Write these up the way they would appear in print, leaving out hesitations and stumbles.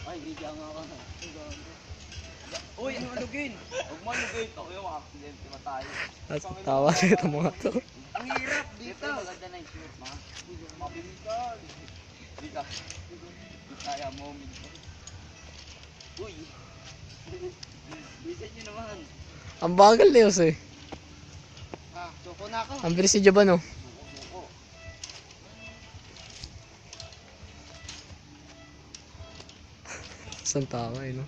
Ay, hindi ka nga. Uy, ano malugin? Huwag malugin. Ako yung aksidente matayo. Tawa siya itong mga to. Ang hirap dito. Maganda na yung shoot, mga. Mabilisan. Hindi ka. Hindi kaya mo. Uy. Bisan nyo naman. Ang bagal na yun eh. Ah, suko na ako. Ang bilis si Jaban oh. Suko. Saan tawa eh no?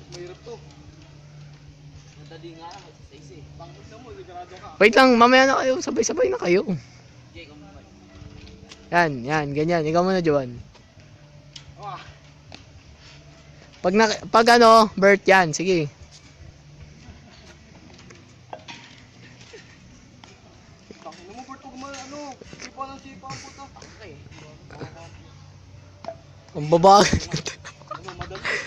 Mahirap to. Madali nga lang, magsasaysi. Bangkot na mo, sigurado ka. Wait lang, mamaya na kayo. Sabay-sabay na kayo. Jay, kung naman. Yan, ganyan. Ikaw muna, Jaban. Ah. Pag ano, Bert yan. Sige. Tangin mo, Bert, huwag mo, ano, sipa ng sipa ang puta. Okay. Ang babagal. Ano, madali.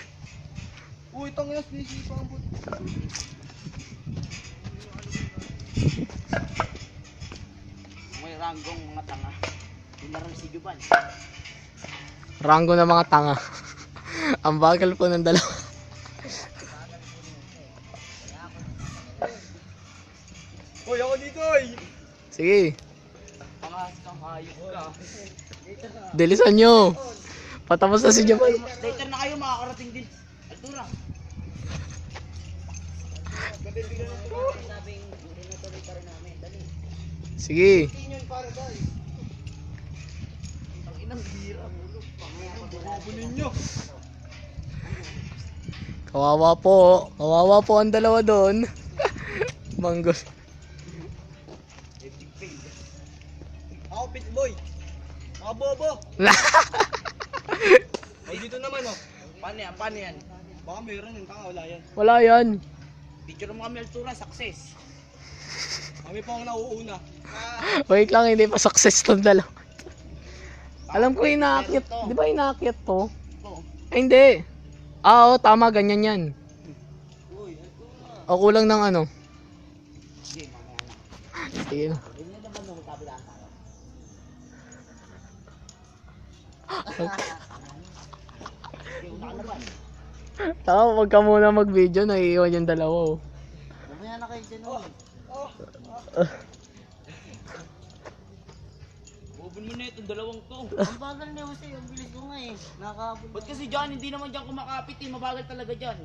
Uy, tangin na, sinisipa ang puta. May ranggong mga tanga. Pinarang si Juban. Ranggo ng mga tanga. Ang bagal po ng dalawa. Uy, ako dito, oy! Sige. Pangas kang hayop ka. Dilisan nyo. Patapos na si Jaban. Later na kayo makakarating din. Altura. Sabing, tinutuloy pa rin namin. Dali. Sige. Yun para guys. Ang inang bira mo. Pangako ninyo. Kawawa po. Kawawa po ang dalawa doon. Manggol. Epic fail. Ako pitboy. Mga bobo. Ay dito naman oh. Paano yan? Paano yan? Baka meron yung tanga, wala yan. Wala yan. Picture mo kami altura, success. Kami pa ang nauuna. Wait lang, hindi pa success tong dalawa. Alam ko inaakyat. Di ba inaakyat to? Oo. Ay, hindi. Oo, tama. Ganyan yan. Uy, ito na. O kulang ng ano. Sige, mamaya na. Sige na. Hindi naman nung magkabilaan tayo. Sige, una ka naman. Taka, wag ka muna mag-video. Naiiwan yung dalawa. Oh. Mamaya na kayo dyan. Bubun mo na itong dalawang to. Ang bagal na kasi, ang bilis ko nga eh. Nakakabot. Ba't kasi dyan, hindi naman dyan kumakapit eh. Mabagal talaga dyan.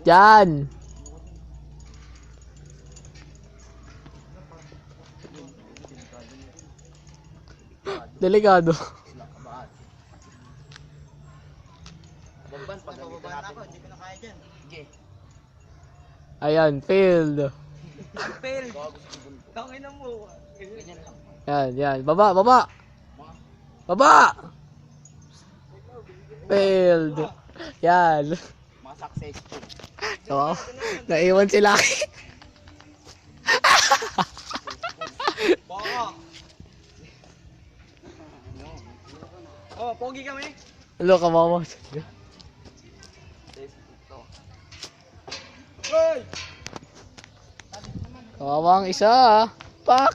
Yan. Delikado. Sila kabaan. Babban, pag nababa na ako, hindi ko na kaya dyan. Sige. Ayan, failed. Fail. Tangin na mo. Ganyan lang. Yan. Baba, baba. Baba! Failed. Yan. Mga successful. So, naiwan si Lucky. Baka. Oh, pogi kami. Hello, kawawa. Hoy! Kawawa ang isa. Pak!